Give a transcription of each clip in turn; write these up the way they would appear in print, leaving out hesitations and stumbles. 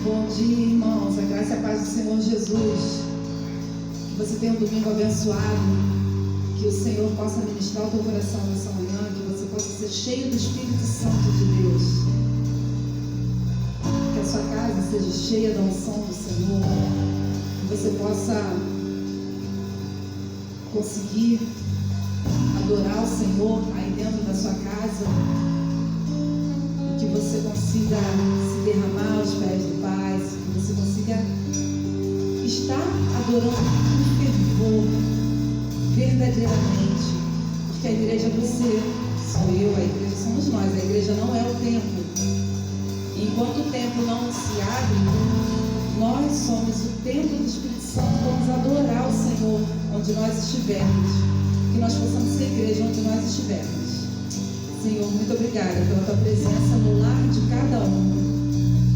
Bom dia, irmãos. A graça e a paz do Senhor Jesus. Que você tenha um domingo abençoado. Que o Senhor possa ministrar o teu coração nessa manhã. Que você possa ser cheio do Espírito Santo de Deus. Que a sua casa seja cheia da unção do Senhor. Que você possa conseguir adorar o Senhor aí dentro da sua casa. Que você consiga se derramar aos pés do Pai, que você consiga estar adorando com fervor, verdadeiramente, porque a igreja você, sou eu, a igreja somos nós, a igreja não é o templo. Enquanto o templo não se abre, nós somos o templo do Espírito Santo, vamos adorar o Senhor onde nós estivermos, que nós possamos ser igreja onde nós estivermos. Senhor, muito obrigada pela tua presença no lar de cada um.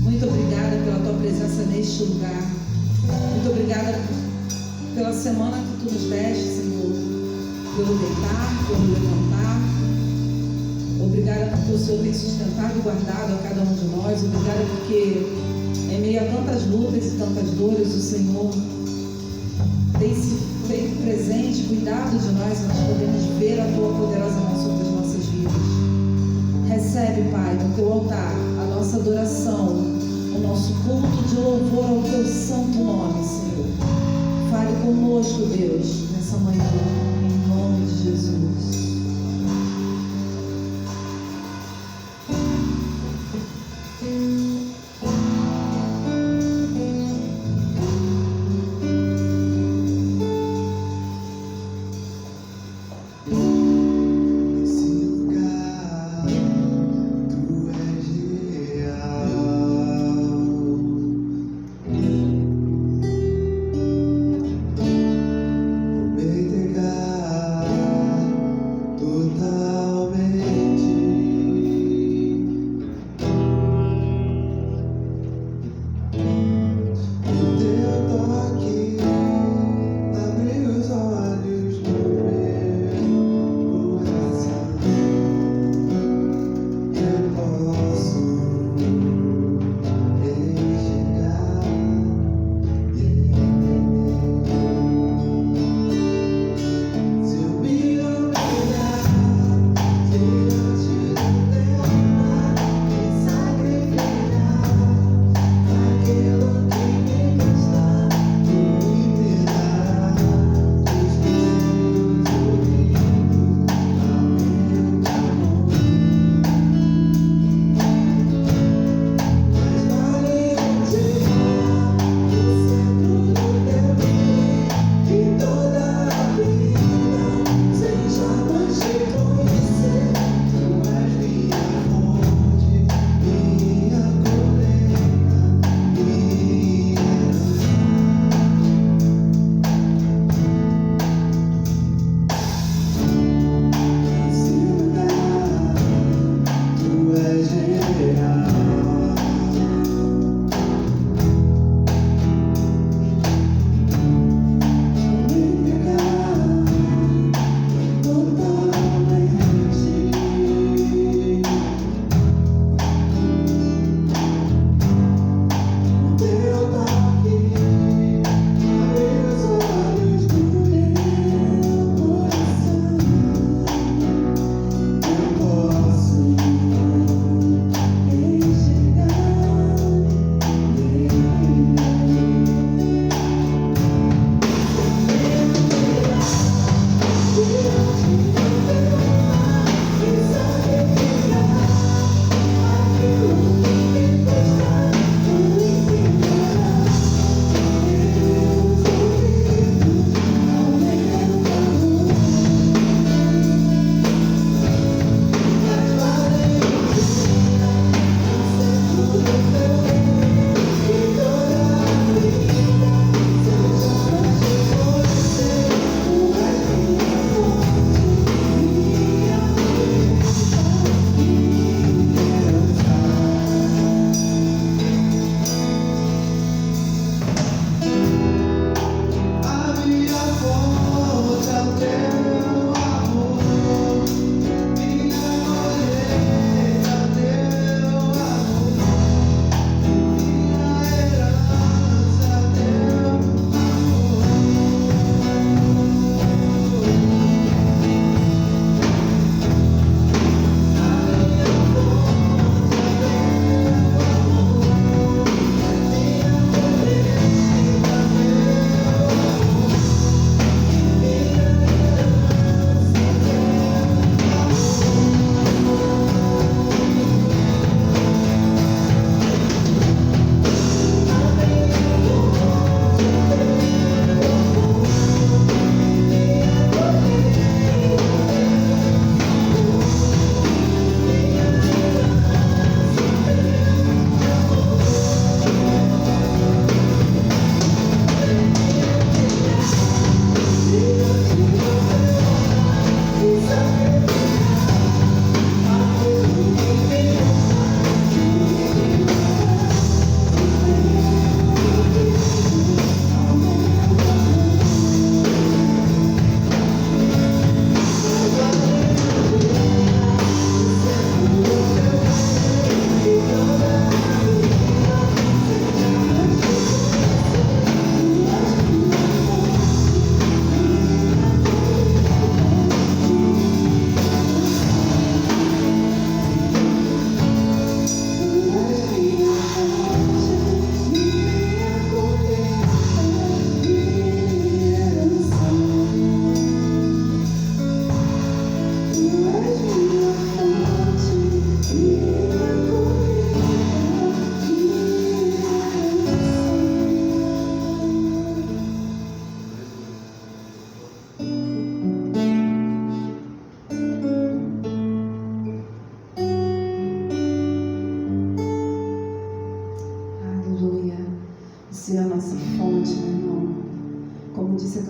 Muito obrigada pela tua presença neste lugar. Muito obrigada pela semana que tu nos deste, Senhor. Pelo deitar, pelo levantar. Obrigada porque o Senhor tem sustentado e guardado a cada um de nós. Obrigada porque em meio a tantas lutas e tantas dores, o Senhor tem se feito presente, cuidado de nós, e nós podemos ver a tua poderosa mão sobre as nossas vidas. Recebe, Pai, no teu altar a nossa adoração, o nosso culto de louvor ao teu santo nome, Senhor. Fale conosco, Deus, nessa manhã, em nome de Jesus.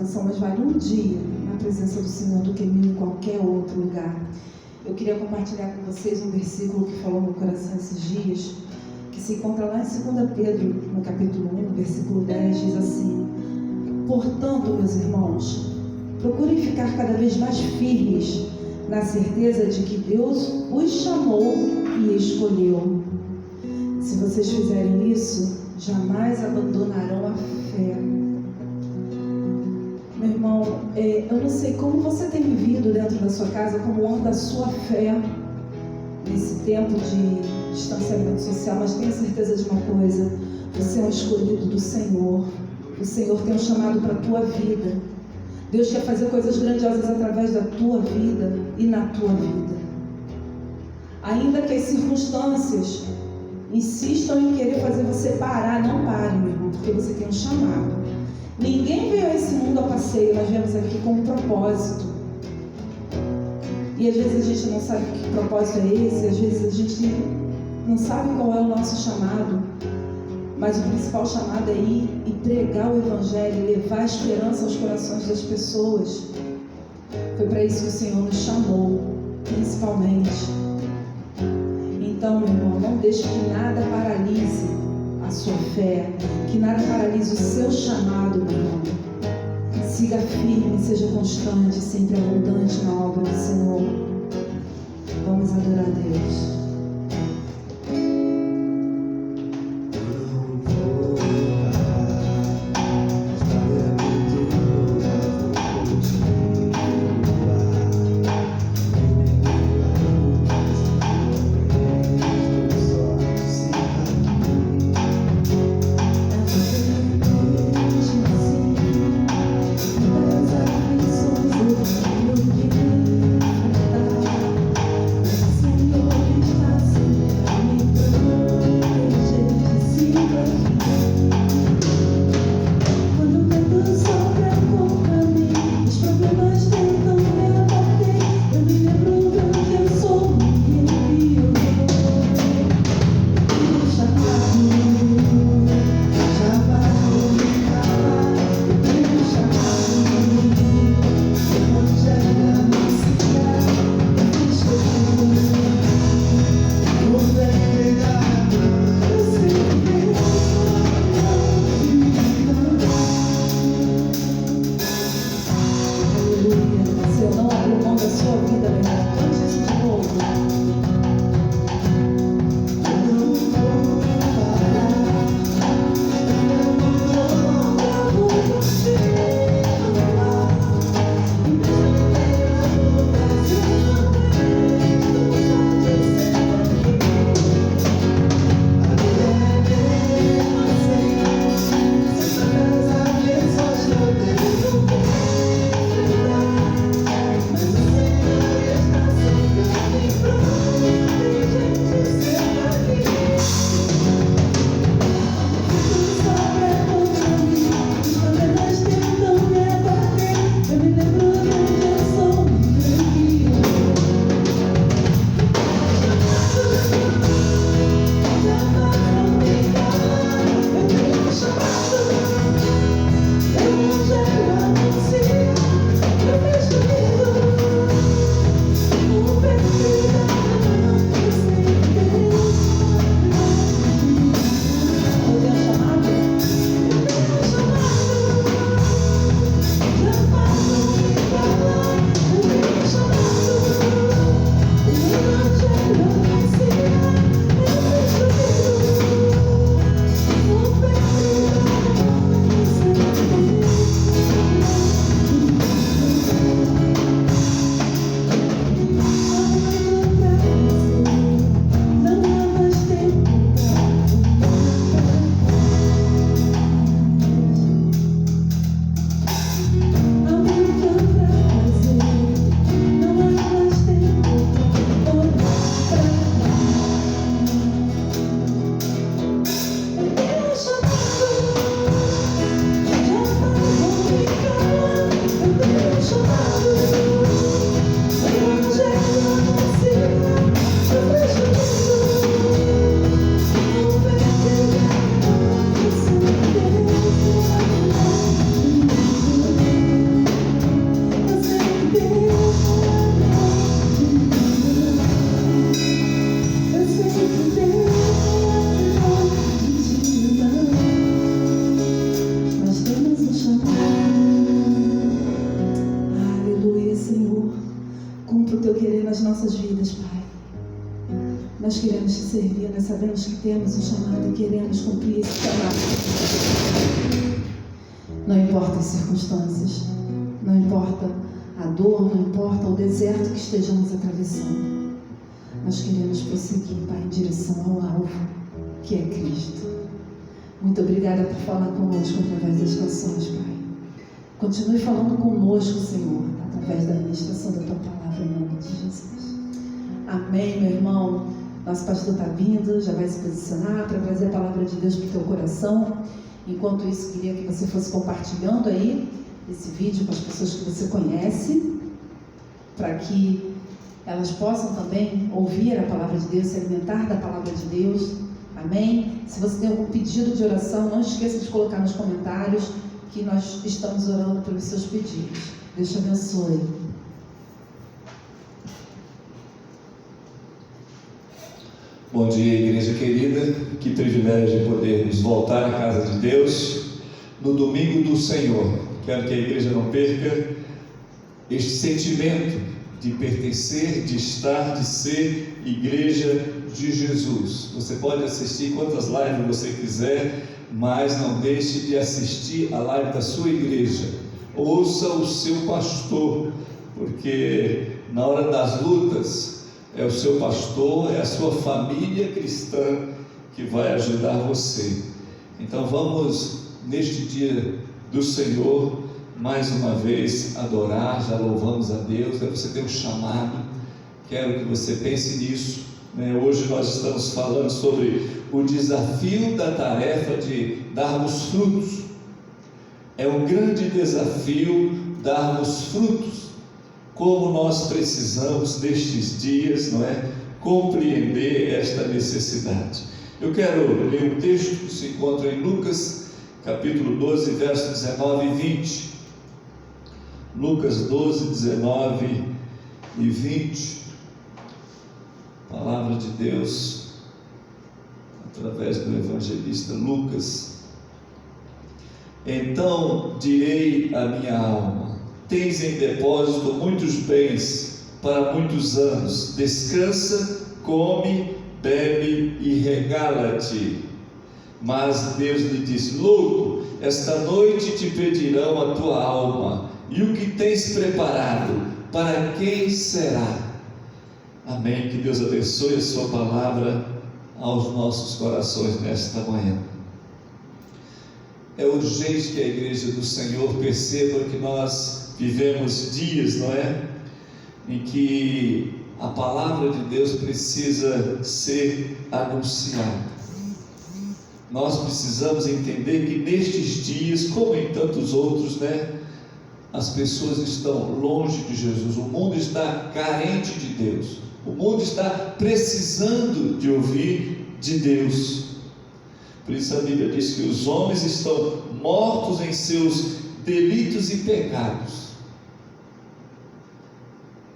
canção, mas vale um dia na presença do Senhor do que 1000 em qualquer outro lugar. Eu queria compartilhar com vocês um versículo que falou no meu coração esses dias, que se encontra lá em 2 Pedro, no capítulo 1, versículo 10, diz assim: portanto, meus irmãos, procurem ficar cada vez mais firmes na certeza de que Deus os chamou e escolheu. Se vocês fizerem isso, jamais abandonarão a fé. Meu irmão, eu não sei como você tem vivido dentro da sua casa, como anda a sua fé nesse tempo de distanciamento social, mas tenha certeza de uma coisa: você é um escolhido do Senhor. O Senhor tem um chamado para a tua vida. Deus quer fazer coisas grandiosas através da tua vida e na tua vida. Ainda que as circunstâncias insistam em querer fazer você parar, não pare, meu irmão, porque você tem um chamado. Ninguém veio a esse mundo a passeio, nós viemos aqui com um propósito. E às vezes a gente não sabe que propósito é esse, às vezes a gente não sabe qual é o nosso chamado, mas o principal chamado é ir e pregar o Evangelho, levar a esperança aos corações das pessoas. Foi para isso que o Senhor nos chamou, principalmente. Então, meu irmão, não deixe que nada paralise a sua fé, que nada paralise o seu chamado, meu irmão. Siga firme, seja constante, sempre abundante na obra do Senhor. Vamos adorar a Deus. Senhor, Pai. Nós queremos te servir, nós sabemos que temos um chamado e queremos cumprir esse chamado. Não importa as circunstâncias, não importa a dor, não importa o deserto que estejamos atravessando. Nós queremos prosseguir, Pai, em direção ao alvo, que é Cristo. Muito obrigada por falar conosco através das canções, Pai. Continue falando conosco, Senhor, através da ministração da Tua palavra, em nome de Jesus. Amém, meu irmão. Nosso pastor está vindo, já vai se posicionar para trazer a palavra de Deus para o teu coração. Enquanto isso, queria que você fosse compartilhando aí esse vídeo com as pessoas que você conhece, para que elas possam também ouvir a palavra de Deus, se alimentar da palavra de Deus. Amém? Se você tem algum pedido de oração, não esqueça de colocar nos comentários que nós estamos orando pelos seus pedidos. Deus te abençoe. Bom dia, igreja querida, que privilégio podermos voltar à casa de Deus no domingo do Senhor. Quero que a igreja não perca este sentimento de pertencer, de estar, de ser igreja de Jesus. Você pode assistir quantas lives você quiser, mas não deixe de assistir a live da sua igreja. Ouça o seu pastor, porque na hora das lutas, é o seu pastor, é a sua família cristã que vai ajudar você. Então vamos, neste dia do Senhor, mais uma vez adorar. Já louvamos a Deus, você tem um chamado, quero que você pense nisso, né? Hoje nós estamos falando sobre o desafio da tarefa de darmos frutos. É um grande desafio darmos frutos. Como nós precisamos nestes dias, não é, compreender esta necessidade. Eu quero ler um texto que se encontra em Lucas, capítulo 12, versos 19 e 20. Lucas 12, 19 e 20. Palavra de Deus, através do evangelista Lucas. Então direi à minha alma: tens em depósito muitos bens para muitos anos, descansa, come, bebe e regala-te. Mas Deus lhe disse: louco, esta noite te pedirão a tua alma, e o que tens preparado, para quem será? Amém. Que Deus abençoe a sua palavra aos nossos corações nesta manhã. É urgente que a igreja do Senhor perceba que nós vivemos dias, não é? Em que a palavra de Deus precisa ser anunciada. Nós precisamos entender que nestes dias, como em tantos outros, né? As pessoas estão longe de Jesus, o mundo está carente de Deus, o mundo está precisando de ouvir de Deus. Por isso a Bíblia diz que os homens estão mortos em seus delitos e pecados.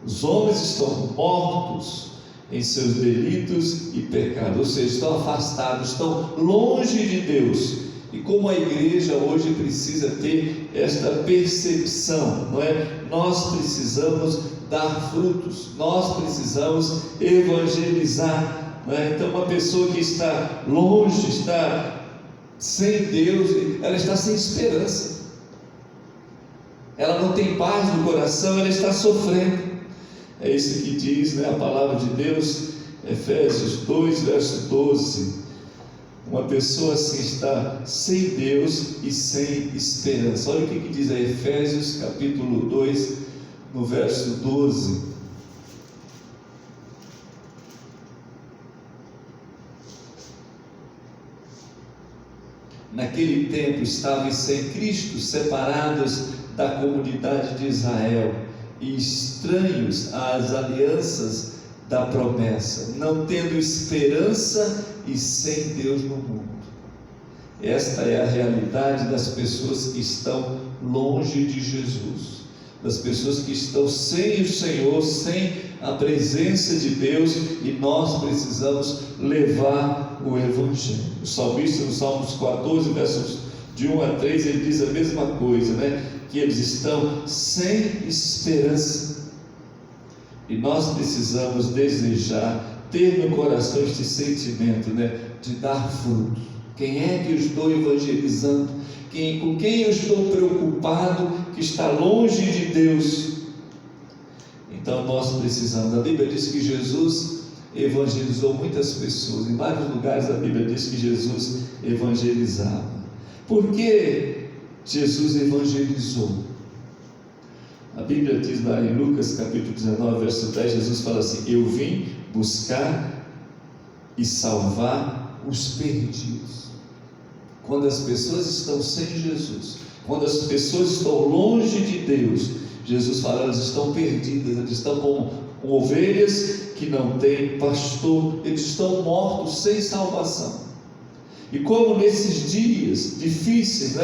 Os homens estão mortos em seus delitos e pecados, ou seja, estão afastados, estão longe de Deus. E como a igreja hoje precisa ter esta percepção, não é? Nós precisamos dar frutos, nós precisamos evangelizar, não é? Então uma pessoa que está longe, está sem Deus, ela está sem esperança, ela não tem paz no coração, ela está sofrendo. É isso que diz, né, a palavra de Deus, Efésios 2, verso 12. Uma pessoa assim está sem Deus e sem esperança. Olha o que diz a Efésios capítulo 2, no verso 12. Naquele tempo estavam sem Cristo, separados da comunidade de Israel e estranhos às alianças da promessa, não tendo esperança e sem Deus no mundo. Esta é a realidade das pessoas que estão longe de Jesus, das pessoas que estão sem o Senhor, sem a presença de Deus, e nós precisamos levar o Evangelho. O salmista, no Salmos 14, versos de 1 a 3, ele diz a mesma coisa, né? Que eles estão sem esperança. E nós precisamos desejar, ter no coração este sentimento, de dar frutos. Quem é que eu estou evangelizando? Com quem eu estou preocupado que está longe de Deus? Então nós precisamos. A Bíblia diz que Jesus evangelizou muitas pessoas. Em vários lugares a Bíblia diz que Jesus evangelizava. Por que Jesus evangelizou? A Bíblia diz lá em Lucas capítulo 19, verso 10, Jesus fala assim: eu vim buscar e salvar os perdidos. Quando as pessoas estão sem Jesus, quando as pessoas estão longe de Deus, Jesus fala, elas estão perdidas, elas estão como ovelhas que não têm pastor, eles estão mortos, sem salvação. E como nesses dias difíceis,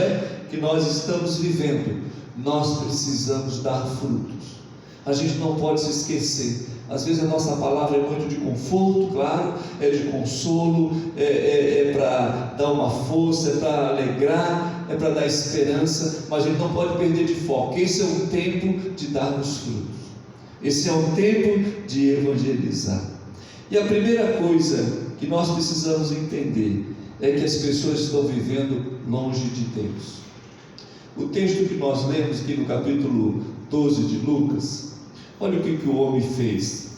que nós estamos vivendo, nós precisamos dar frutos. A gente não pode se esquecer. Às vezes a nossa palavra é muito de conforto, claro, é de consolo, é para dar uma força, é para alegrar, é para dar esperança, mas a gente não pode perder de foco. Esse é o tempo de darmos frutos, esse é o tempo de evangelizar. E a primeira coisa que nós precisamos entender é que as pessoas estão vivendo longe de Deus. O texto que nós lemos aqui no capítulo 12 de Lucas, olha o que o homem fez.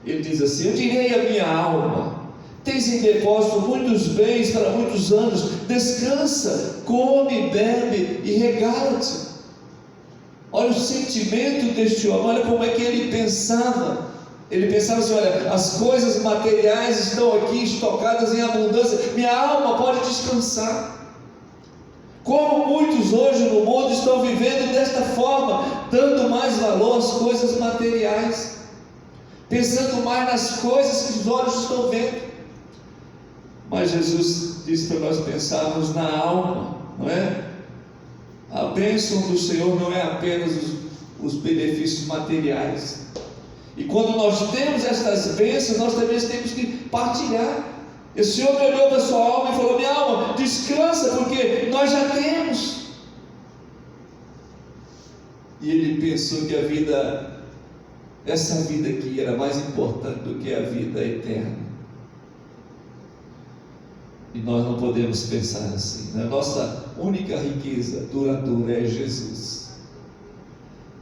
Ele diz assim: eu direi à minha alma, tens em depósito muitos bens para muitos anos, descansa, come, bebe e regala-te. Olha o sentimento deste homem, olha como é que ele pensava. Ele pensava assim: olha, as coisas materiais estão aqui estocadas em abundância, minha alma pode descansar. Como muitos hoje no mundo estão vivendo desta forma, dando mais valor às coisas materiais, pensando mais nas coisas que os olhos estão vendo. Mas Jesus disse para nós pensarmos na alma, não é? A bênção do Senhor não é apenas os benefícios materiais. E quando nós temos estas bênçãos, nós também temos que partilhar. Esse homem olhou para a sua alma e falou: minha alma, descansa, porque nós já temos. E ele pensou que a vida, essa vida aqui, era mais importante do que a vida eterna. E nós não podemos pensar assim. A nossa única riqueza duradoura é Jesus.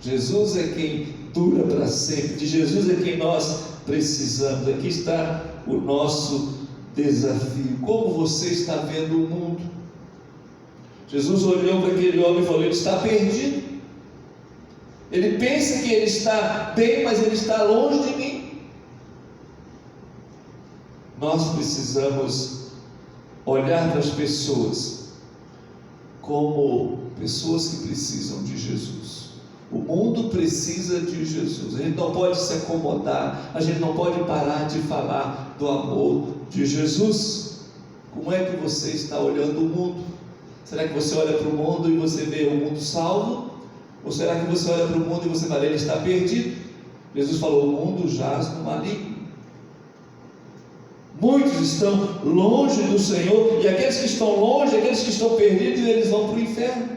Jesus é quem dura para sempre. De Jesus é quem nós precisamos. Aqui está o nosso desafio. Como você está vendo o mundo? Jesus olhou para aquele homem e falou: ele está perdido. Ele pensa que ele está bem, mas ele está longe de mim. Nós precisamos olhar para as pessoas como pessoas que precisam de Jesus. O mundo precisa de Jesus. A gente não pode se acomodar, a gente não pode parar de falar do amor de Jesus. Como é que você está olhando o mundo? Será que você olha para o mundo e você vê o mundo salvo? Ou será que você olha para o mundo e você fala: ele está perdido? Jesus falou: o mundo jaz no maligno. Muitos estão longe do Senhor, e aqueles que estão longe, aqueles que estão perdidos, eles vão para o inferno.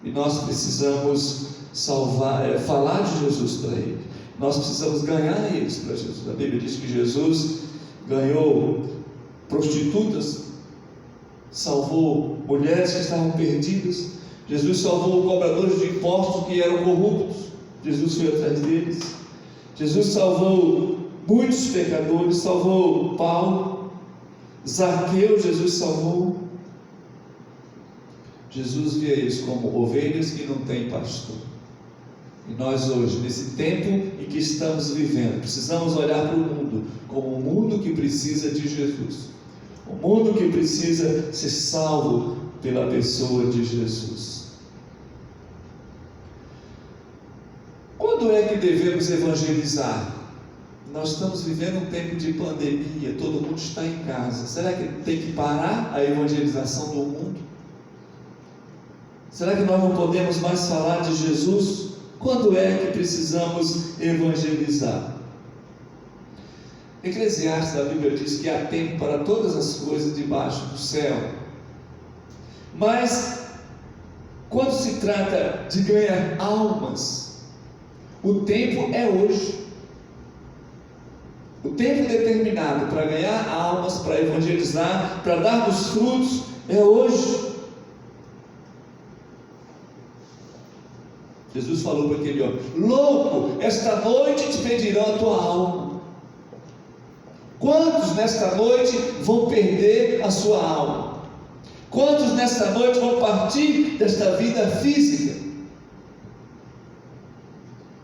E nós precisamos falar de Jesus para eles. Nós precisamos ganhar eles para Jesus. A Bíblia diz que Jesus ganhou prostitutas, salvou mulheres que estavam perdidas. Jesus salvou cobradores de impostos que eram corruptos. Jesus foi atrás deles. Jesus salvou muitos pecadores, salvou Paulo, Zaqueu, Jesus salvou. Jesus via eles como ovelhas que não têm pastor. E nós hoje, nesse tempo em que estamos vivendo, precisamos olhar para o mundo como um mundo que precisa de Jesus, um mundo que precisa ser salvo pela pessoa de Jesus. Quando é que devemos evangelizar? Nós estamos vivendo um tempo de pandemia, todo mundo está em casa. Será que tem que parar a evangelização do mundo? Será que nós não podemos mais falar de Jesus? Quando é que precisamos evangelizar? Eclesiastes, a Bíblia diz que há tempo para todas as coisas debaixo do céu. Mas quando se trata de ganhar almas, O tempo é hoje. O tempo determinado para ganhar almas, para evangelizar, para darmos frutos, é hoje. Jesus falou para aquele homem: louco, esta noite te pedirão a tua alma. Quantos nesta noite vão perder a sua alma? Quantos nesta noite vão partir desta vida física?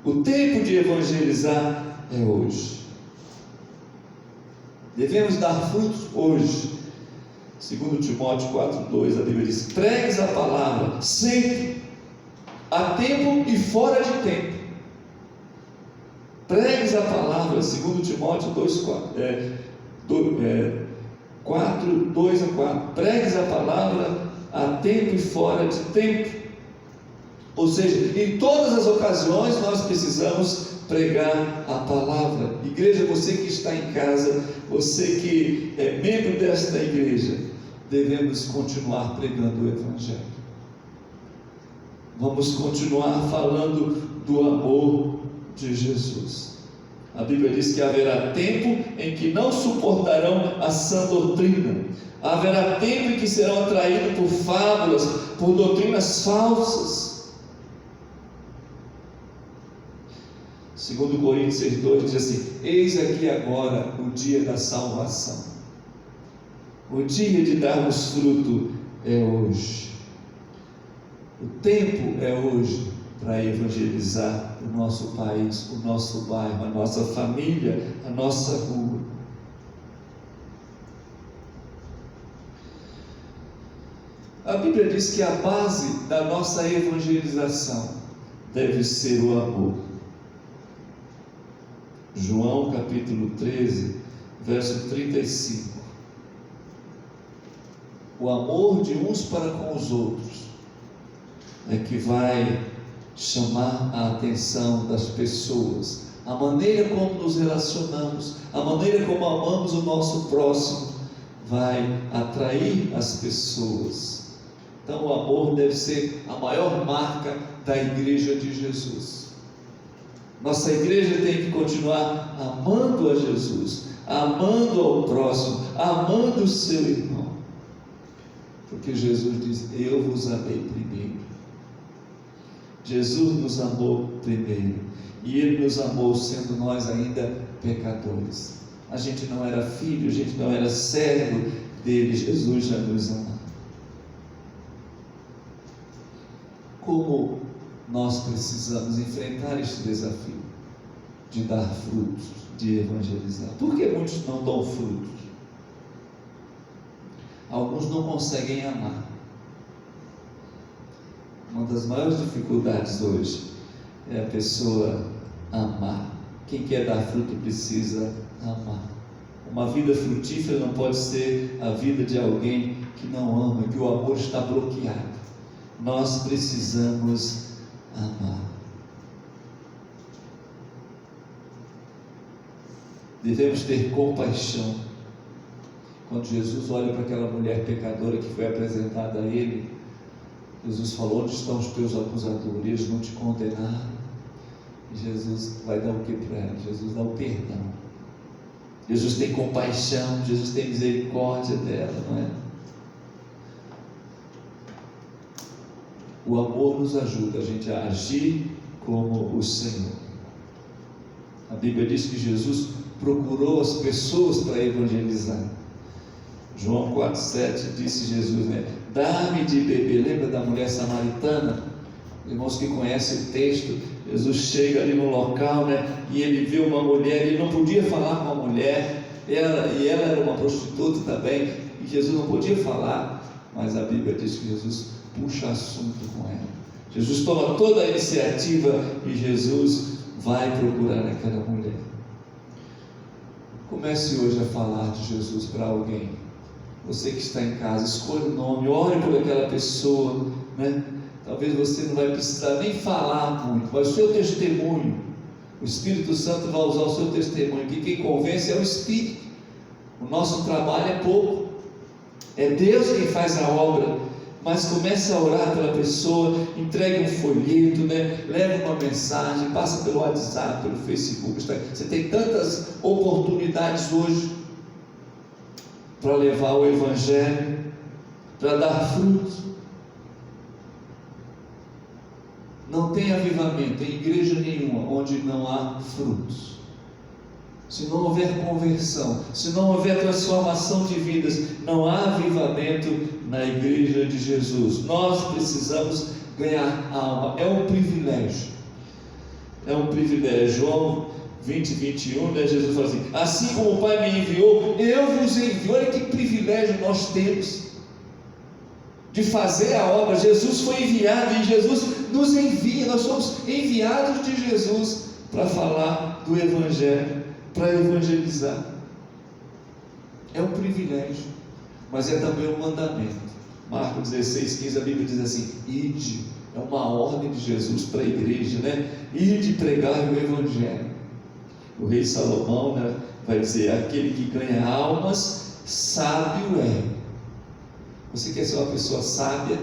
O tempo de evangelizar é hoje. Devemos dar frutos hoje. 2 Timóteo 4,2, a Bíblia diz: pregues a palavra sempre, a tempo e fora de tempo. Pregues a palavra, 2 Timóteo 4, 2 a 4. Pregues a palavra a tempo e fora de tempo. Ou seja, em todas as ocasiões nós precisamos pregar a palavra. Igreja, você que está em casa, você que é membro desta igreja, devemos continuar pregando o Evangelho. Vamos continuar falando do amor de Jesus. A Bíblia diz que haverá tempo em que não suportarão a sã doutrina. Haverá tempo em que serão atraídos por fábulas, por doutrinas falsas. 2 Coríntios 6,2 diz assim: eis aqui agora o dia da salvação. O dia de darmos fruto é hoje. O tempo é hoje para evangelizar o nosso país, o nosso bairro, a nossa família, a nossa rua. A Bíblia diz que a base da nossa evangelização deve ser o amor. João capítulo 13, verso 35. O amor de uns para com os outros é que vai chamar a atenção das pessoas. A maneira como nos relacionamos, a maneira como amamos o nosso próximo, vai atrair as pessoas. Então o amor deve ser a maior marca da igreja de Jesus. Nossa igreja tem que continuar amando a Jesus, amando ao próximo, amando o seu irmão. Porque Jesus diz: eu vos amei primeiro. Jesus nos amou primeiro. E Ele nos amou sendo nós ainda pecadores. A gente não era filho, a gente não era servo dele. Jesus já nos amou. Como nós precisamos enfrentar este desafio de dar frutos, de evangelizar? Por que muitos não dão frutos? Alguns não conseguem amar. Uma das maiores dificuldades hoje é a pessoa amar. Quem quer dar fruto precisa amar. Uma vida frutífera não pode ser a vida de alguém que não ama, que o amor está bloqueado. Nós precisamos amar. Devemos ter compaixão. Quando Jesus olha para aquela mulher pecadora que foi apresentada a Ele, Jesus falou: onde estão os teus acusadores? Eles não te condenaram. E Jesus vai dar o que para ela? Jesus dá o perdão. Jesus tem compaixão, Jesus tem misericórdia dela, não é? O amor nos ajuda a gente a agir como o Senhor. A Bíblia diz que Jesus procurou as pessoas para evangelizar. João 4,7 disse Jesus, dá-me de beber. Lembra da mulher samaritana? Irmãos que conhecem o texto, Jesus chega ali no local, e ele vê uma mulher, ele não podia falar com a mulher, e ela era uma prostituta também, e Jesus não podia falar, mas a Bíblia diz que Jesus puxa assunto com ela. Jesus toma toda a iniciativa e Jesus vai procurar aquela mulher. Comece hoje a falar de Jesus para alguém. Você que está em casa, escolha o nome, ore por aquela pessoa, Talvez você não vai precisar nem falar muito, mas o seu testemunho, o Espírito Santo vai usar o seu testemunho, que quem convence é o Espírito. O nosso trabalho é pouco, é Deus quem faz a obra, mas comece a orar pela pessoa, entregue um folheto, né? Leve uma mensagem, passa pelo WhatsApp, pelo Facebook. Você tem tantas oportunidades hoje para levar o Evangelho, para dar frutos. Não tem avivamento em igreja nenhuma onde não há frutos. Se não houver conversão, se não houver transformação de vidas, não há avivamento na igreja de Jesus. Nós precisamos ganhar alma. É um privilégio. É um privilégio. João 20, 21, né? Jesus fala assim: assim como o Pai me enviou, eu vos envio. Olha que privilégio nós temos de fazer a obra. Jesus foi enviado e Jesus nos envia. Nós somos enviados de Jesus para falar do Evangelho, para evangelizar. É um privilégio, mas é também um mandamento. Marcos 16, 15, a Bíblia diz assim: ide. É uma ordem de Jesus para a igreja, né? Ide pregar o Evangelho. O rei Salomão, né, vai dizer: aquele que ganha almas, sábio é. Você quer ser uma pessoa sábia?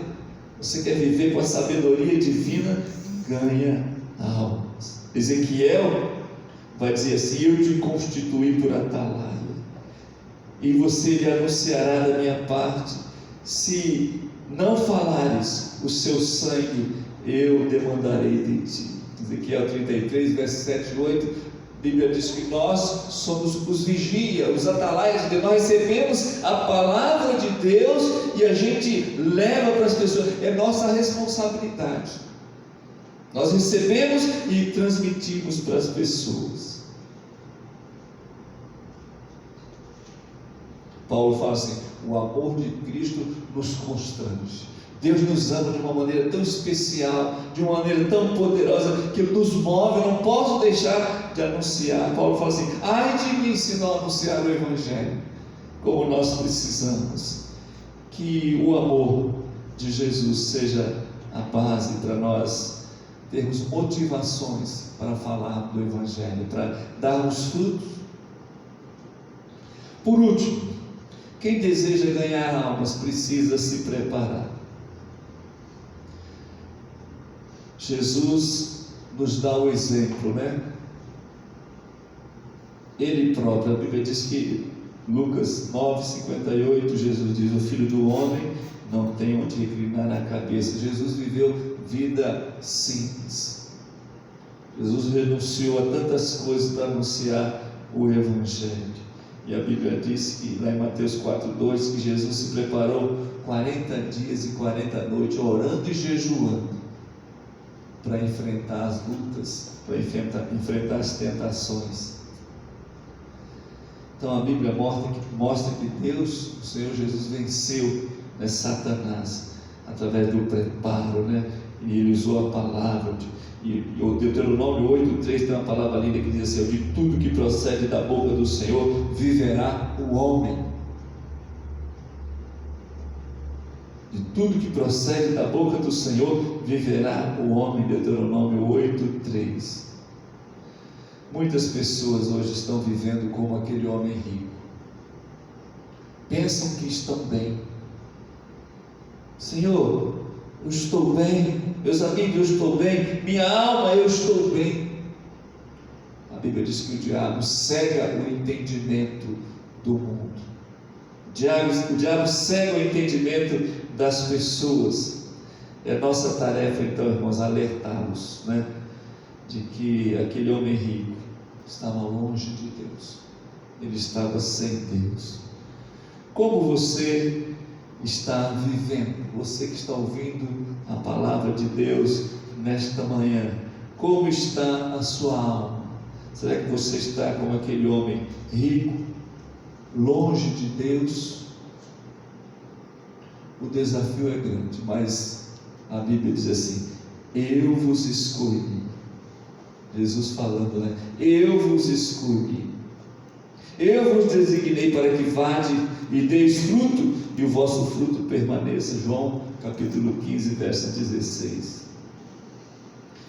Você quer viver com a sabedoria divina? Ganha almas. Ezequiel vai dizer assim: eu te constituí por atalaia, e você lhe anunciará da minha parte. Se não falares, o seu sangue eu demandarei de ti. Ezequiel 33, versos 7 e 8. A Bíblia diz que nós somos os vigia, os atalaias de Deus. Nós recebemos a palavra de Deus e a gente leva para as pessoas. É nossa responsabilidade. Nós recebemos e transmitimos para as pessoas. Paulo fala assim: o amor de Cristo nos constrange. Deus nos ama de uma maneira tão especial, de uma maneira tão poderosa, que nos move. Eu não posso deixar de anunciar. Paulo fala assim: ai de mim se não anunciar o Evangelho, como nós precisamos. Que o amor de Jesus seja a base para nós termos motivações para falar do Evangelho, para darmos frutos. Por último, quem deseja ganhar almas precisa se preparar. Jesus nos dá o exemplo, né? Ele próprio, a Bíblia diz que, Lucas 9:58, Jesus diz: o Filho do Homem não tem onde reclinar a cabeça. Jesus viveu vida simples. Jesus renunciou a tantas coisas para anunciar o Evangelho. E a Bíblia diz que, lá em Mateus 4:2, que Jesus se preparou 40 dias e 40 noites, orando e jejuando, para enfrentar as lutas, para enfrentar as tentações. Então a Bíblia mostra que Deus, o Senhor Jesus, venceu, né, Satanás através do preparo, né? E ele usou a palavra e o Deuteronômio 8:3 tem uma palavra linda que diz assim: de tudo que procede da boca do Senhor viverá o homem. De tudo que procede da boca do Senhor viverá o homem. Deuteronômio 8:3. Muitas pessoas hoje estão vivendo como aquele homem rico. Pensam que estão bem. Senhor, eu estou bem, meus amigos, eu estou bem, minha alma, eu estou bem. A Bíblia diz que o diabo cega o entendimento do mundo. O diabo cega o entendimento das pessoas. É nossa tarefa, então, irmãos, alertá-los, né, de que aquele homem rico estava longe de Deus. Ele estava sem Deus. Como você está vivendo? Você que está ouvindo a palavra de Deus nesta manhã, como está a sua alma? Será que você está como aquele homem rico, longe de Deus? O desafio é grande, mas a Bíblia diz assim: eu vos escolhi. Jesus falando, né? Eu vos escolhi, eu vos designei para que vade e deis fruto, e o vosso fruto permaneça. João capítulo 15, verso 16.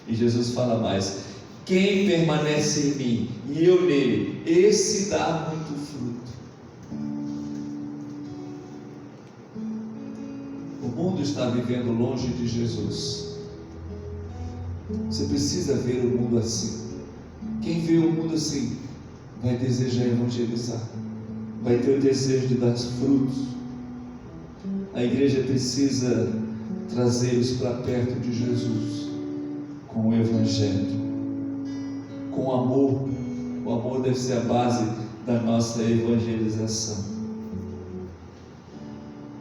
E Jesus fala mais: quem permanece em mim e eu nele, esse dá muito fruto. O mundo mundo está vivendo longe de Jesus. Você precisa ver o mundo assim. Quem vê o mundo assim vai desejar evangelizar, vai ter o desejo de dar frutos. A igreja precisa trazê-los para perto de Jesus com o Evangelho, com amor. O amor deve ser a base da nossa evangelização.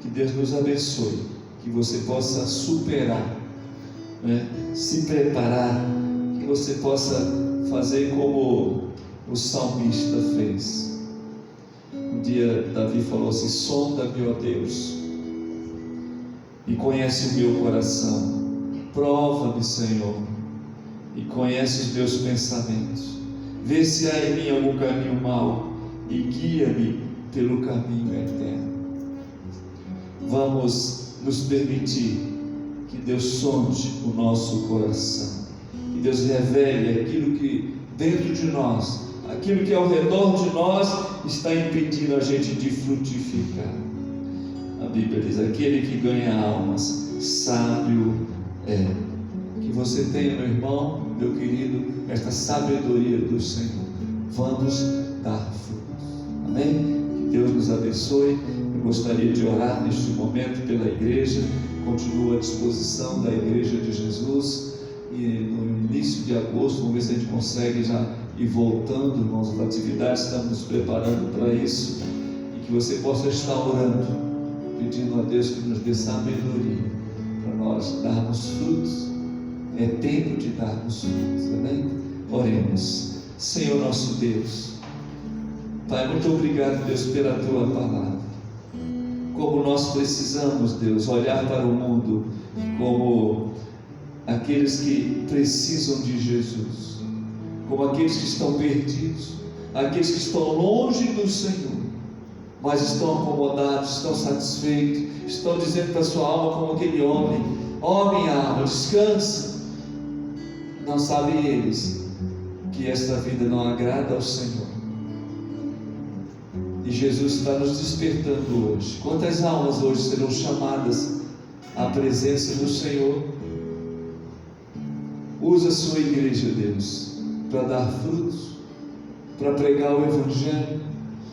Que Deus nos abençoe, que você possa superar, se preparar, que você possa fazer como o salmista fez. Um dia Davi falou assim: sonda-me, ó Deus, e conhece o meu coração, prova-me, Senhor, e conhece os meus pensamentos, vê se há em mim algum caminho mau e guia-me pelo caminho eterno. Vamos nos permitir que Deus sonde o nosso coração, que Deus revele aquilo que dentro de nós, aquilo que ao redor de nós está impedindo a gente de frutificar. A Bíblia diz: aquele que ganha almas, sábio é. Que você tenha, meu irmão, meu querido, esta sabedoria do Senhor. Vamos dar frutos. Amém? Que Deus nos abençoe. Eu gostaria de orar neste momento pela igreja. Continuo à disposição da Igreja de Jesus. E no início de agosto, vamos ver se a gente consegue já ir voltando, irmãos, às atividades. Estamos nos preparando para isso. E que você possa estar orando, pedindo a Deus que nos dê sabedoria para nós darmos frutos. É tempo de darmos frutos, amém? Oremos. Senhor nosso Deus, Pai, muito obrigado, Deus, pela Tua palavra. Como nós precisamos, Deus, olhar para o mundo como aqueles que precisam de Jesus, como aqueles que estão perdidos, aqueles que estão longe do Senhor, mas estão acomodados, estão satisfeitos, estão dizendo para a sua alma como aquele homem: ó minha alma, descansa. Não sabem eles que esta vida não agrada ao Senhor. E Jesus está nos despertando hoje. Quantas almas hoje serão chamadas à presença do Senhor? Usa a sua igreja, Deus, para dar frutos, para pregar o Evangelho,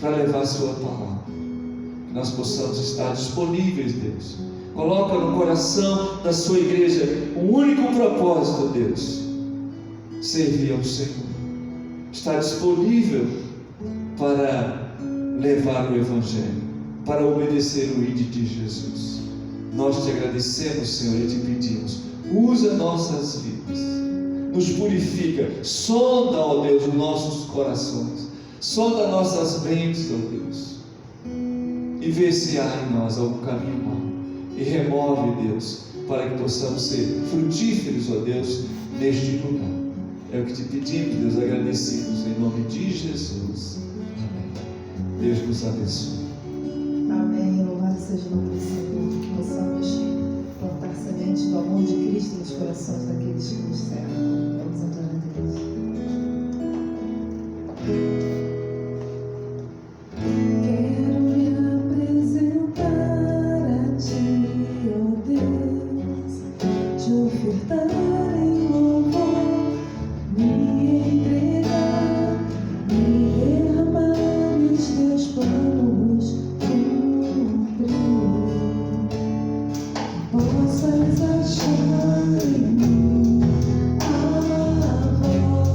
para levar a sua palavra. Que nós possamos estar disponíveis, Deus. Coloca no coração da sua igreja um único propósito, Deus: servir ao Senhor. Está disponível para levar o Evangelho, para obedecer o ID de Jesus. Nós te agradecemos, Senhor, e te pedimos: usa nossas vidas, nos purifica, sonda, ó Deus, os nossos corações, sonda nossas mentes, ó Deus, e vê se há em nós algum caminho mau, e remove, Deus, para que possamos ser frutíferos, ó Deus, neste lugar. É o que te pedimos, Deus, agradecidos, em nome de Jesus. Amém. Deus nos abençoe. Amém. Louvado seja o nome do Senhor. Que possamos plantar sementes do amor de Cristo nos corações daqueles que nos cercam. Vamos adorar a Deus. Quero me apresentar a Ti, ó Deus, te ofertar em louvor, me entregar, me derramar e os Teus planos cumprir. Possas achar em mim a voz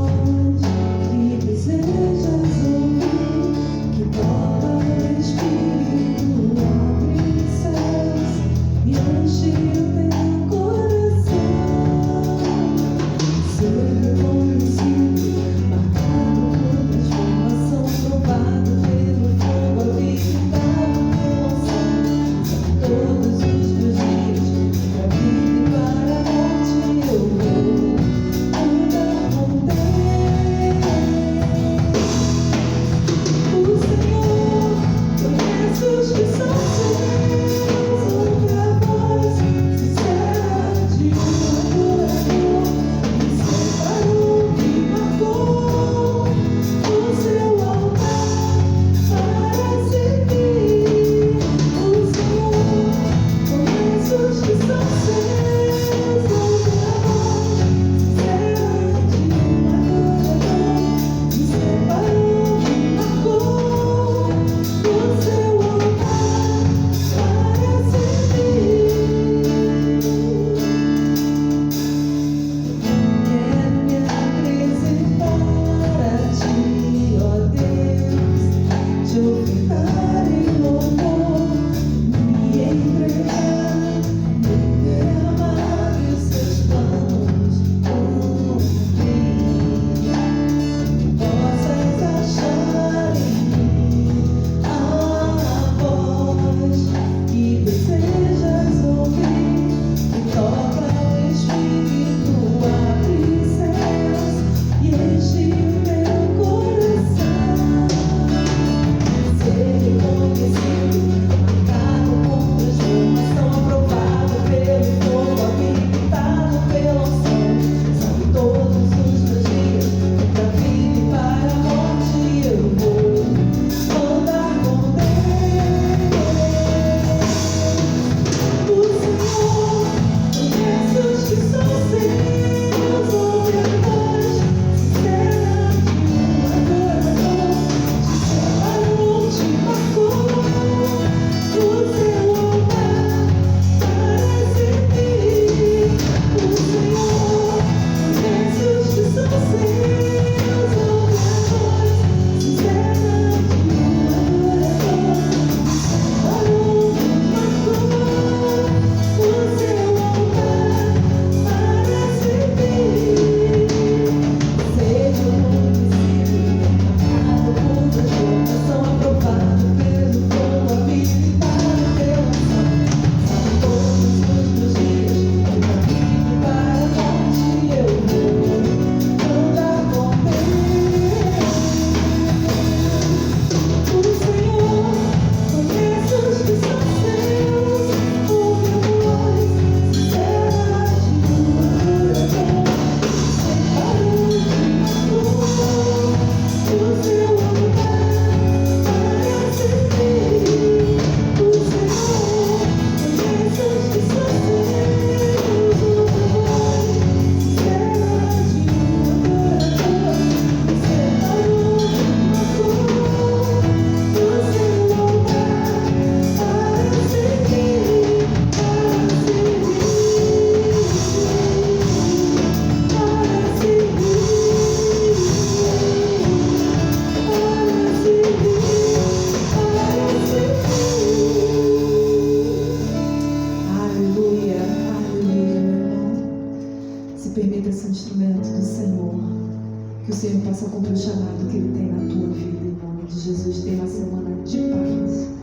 Senhor possa cumprir o chamado que Ele tem na tua vida, em nome de Jesus. Tenha uma semana de paz.